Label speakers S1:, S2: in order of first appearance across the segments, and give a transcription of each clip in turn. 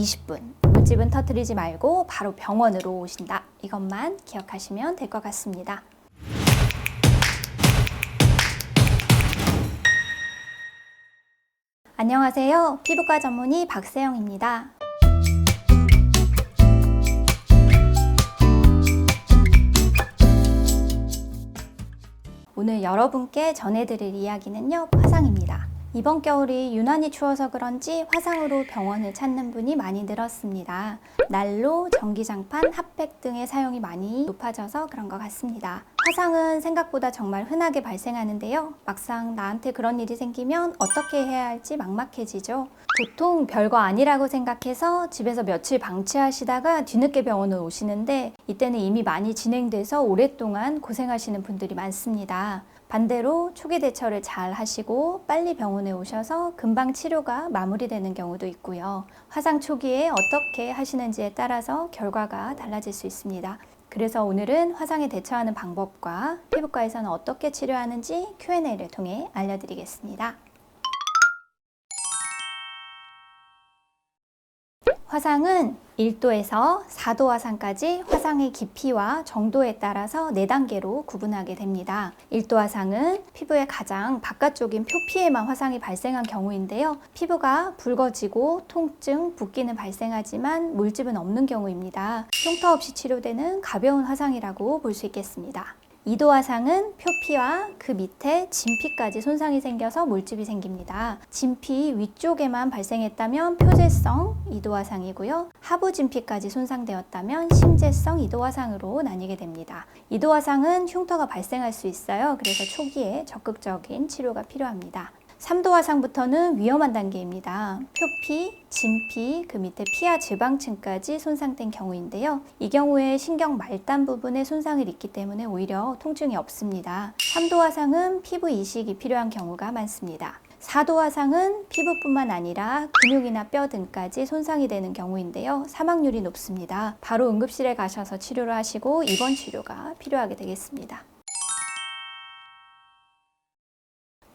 S1: 20분. 물집은 터뜨리지 말고 바로 병원으로 오신다. 이것만 기억하시면 될 것 같습니다. 안녕하세요. 피부과 전문의 박세영입니다. 오늘 여러분께 전해드릴 이야기는요, 화상입니다. 이번 겨울이 유난히 추워서 그런지 화상으로 병원을 찾는 분이 많이 늘었습니다. 난로, 전기장판, 핫팩 등의 사용이 많이 높아져서 그런 것 같습니다. 화상은 생각보다 정말 흔하게 발생하는데요. 막상 나한테 그런 일이 생기면 어떻게 해야 할지 막막해지죠. 보통 별거 아니라고 생각해서 집에서 며칠 방치하시다가 뒤늦게 병원을 오시는데 이때는 이미 많이 진행돼서 오랫동안 고생하시는 분들이 많습니다. 반대로 초기 대처를 잘 하시고 빨리 병원에 오셔서 금방 치료가 마무리되는 경우도 있고요. 화상 초기에 어떻게 하시는지에 따라서 결과가 달라질 수 있습니다. 그래서 오늘은 화상에 대처하는 방법과 피부과에서는 어떻게 치료하는지 Q&A를 통해 알려드리겠습니다. 화상은 1도에서 4도 화상까지 화상의 깊이와 정도에 따라서 4단계로 구분하게 됩니다. 1도 화상은 피부의 가장 바깥쪽인 표피에만 화상이 발생한 경우인데요. 피부가 붉어지고 통증, 붓기는 발생하지만 물집은 없는 경우입니다. 흉터 없이 치료되는 가벼운 화상이라고 볼 수 있겠습니다. 2도 화상은 표피와 그 밑에 진피까지 손상이 생겨서 물집이 생깁니다. 진피 위쪽에만 발생했다면 표재성 2도 화상이고요. 하부 진피까지 손상되었다면 심재성 2도 화상으로 나뉘게 됩니다. 2도 화상은 흉터가 발생할 수 있어요. 그래서 초기에 적극적인 치료가 필요합니다. 3도 화상부터는 위험한 단계입니다. 표피, 진피, 그 밑에 피하 지방층까지 손상된 경우인데요. 이 경우에 신경 말단 부분에 손상을 입기 때문에 오히려 통증이 없습니다. 3도 화상은 피부 이식이 필요한 경우가 많습니다. 4도 화상은 피부뿐만 아니라 근육이나 뼈 등까지 손상이 되는 경우인데요. 사망률이 높습니다. 바로 응급실에 가셔서 치료를 하시고 입원 치료가 필요하게 되겠습니다.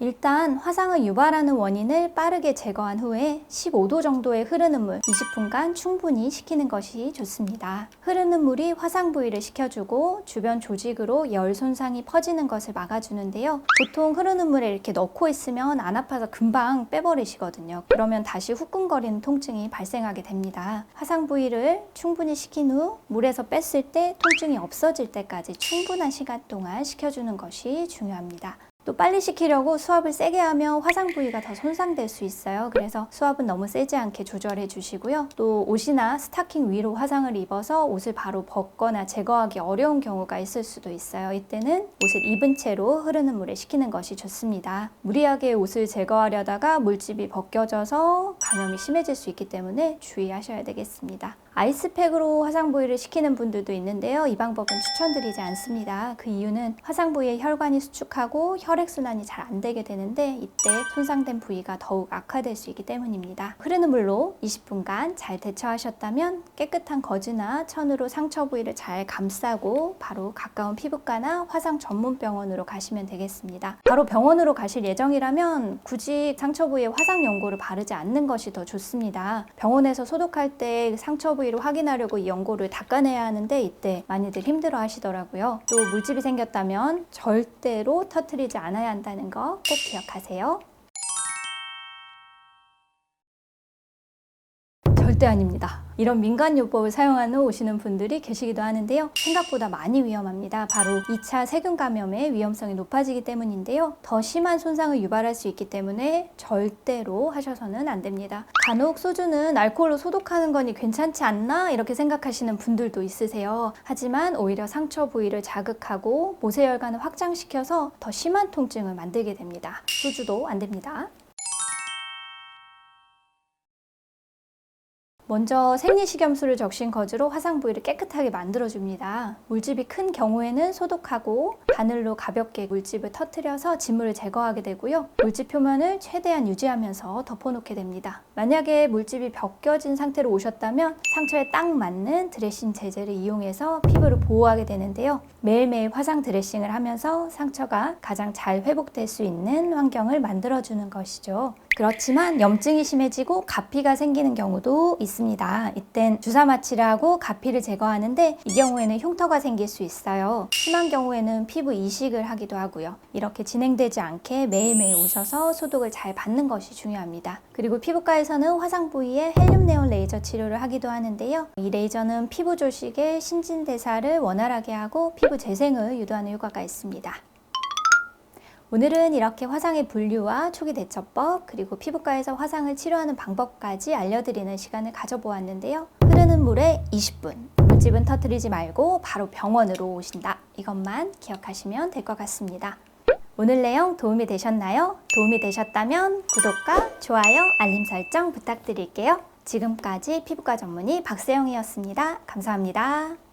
S1: 일단 화상을 유발하는 원인을 빠르게 제거한 후에 15도 정도의 흐르는 물 20분간 충분히 식히는 것이 좋습니다. 흐르는 물이 화상 부위를 식혀주고 주변 조직으로 열 손상이 퍼지는 것을 막아주는데요. 보통 흐르는 물에 이렇게 넣고 있으면 안 아파서 금방 빼버리시거든요. 그러면 다시 후끈거리는 통증이 발생하게 됩니다. 화상 부위를 충분히 식힌 후 물에서 뺐을 때 통증이 없어질 때까지 충분한 시간 동안 식혀주는 것이 중요합니다. 또 빨리 식히려고 수압을 세게 하면 화상 부위가 더 손상될 수 있어요. 그래서 수압은 너무 세지 않게 조절해 주시고요. 또 옷이나 스타킹 위로 화상을 입어서 옷을 바로 벗거나 제거하기 어려운 경우가 있을 수도 있어요. 이때는 옷을 입은 채로 흐르는 물에 식히는 것이 좋습니다. 무리하게 옷을 제거하려다가 물집이 벗겨져서 감염이 심해질 수 있기 때문에 주의하셔야 되겠습니다. 아이스팩으로 화상 부위를 식히는 분들도 있는데요. 이 방법은 추천드리지 않습니다. 그 이유는 화상 부위의 혈관이 수축하고 혈액순환이 잘 안 되게 되는데 이때 손상된 부위가 더욱 악화될 수 있기 때문입니다. 흐르는 물로 20분간 잘 대처하셨다면 깨끗한 거즈나 천으로 상처 부위를 잘 감싸고 바로 가까운 피부과나 화상 전문 병원으로 가시면 되겠습니다. 바로 병원으로 가실 예정이라면 굳이 상처 부위에 화상 연고를 바르지 않는 것이 더 좋습니다. 병원에서 소독할 때 상처 부위를 확인하려고 이 연고를 닦아내야 하는데 이때 많이들 힘들어 하시더라고요. 또 물집이 생겼다면 절대로 터뜨리지 않아야 한다는 거 꼭 기억하세요. 절대 아닙니다. 이런 민간요법을 사용하는 오시는 분들이 계시기도 하는데요. 생각보다 많이 위험합니다. 바로 2차 세균 감염의 위험성이 높아지기 때문인데요. 더 심한 손상을 유발할 수 있기 때문에 절대로 하셔서는 안 됩니다. 간혹 소주는 알코올로 소독하는 거니 괜찮지 않나? 이렇게 생각하시는 분들도 있으세요. 하지만 오히려 상처 부위를 자극하고 모세혈관을 확장시켜서 더 심한 통증을 만들게 됩니다. 소주도 안 됩니다. 먼저 생리식염수를 적신 거즈로 화상 부위를 깨끗하게 만들어줍니다. 물집이 큰 경우에는 소독하고 바늘로 가볍게 물집을 터뜨려서 진물을 제거하게 되고요. 물집 표면을 최대한 유지하면서 덮어놓게 됩니다. 만약에 물집이 벗겨진 상태로 오셨다면 상처에 딱 맞는 드레싱 제제를 이용해서 피부를 보호하게 되는데요. 매일매일 화상 드레싱을 하면서 상처가 가장 잘 회복될 수 있는 환경을 만들어주는 것이죠. 그렇지만 염증이 심해지고 가피가 생기는 경우도 있습니다. 이땐 주사 마취를 하고 가피를 제거하는데 이 경우에는 흉터가 생길 수 있어요. 심한 경우에는 피부 이식을 하기도 하고요. 이렇게 진행되지 않게 매일매일 오셔서 소독을 잘 받는 것이 중요합니다. 그리고 피부과에서는 화상 부위에 헬륨 네온 레이저 치료를 하기도 하는데요. 이 레이저는 피부 조직의 신진대사를 원활하게 하고 피부 재생을 유도하는 효과가 있습니다. 오늘은 이렇게 화상의 분류와 초기 대처법, 그리고 피부과에서 화상을 치료하는 방법까지 알려드리는 시간을 가져보았는데요. 흐르는 물에 20분, 물집은 터뜨리지 말고 바로 병원으로 오신다. 이것만 기억하시면 될 것 같습니다. 오늘 내용 도움이 되셨나요? 도움이 되셨다면 구독과 좋아요, 알림 설정 부탁드릴게요. 지금까지 피부과 전문의 박세영이었습니다. 감사합니다.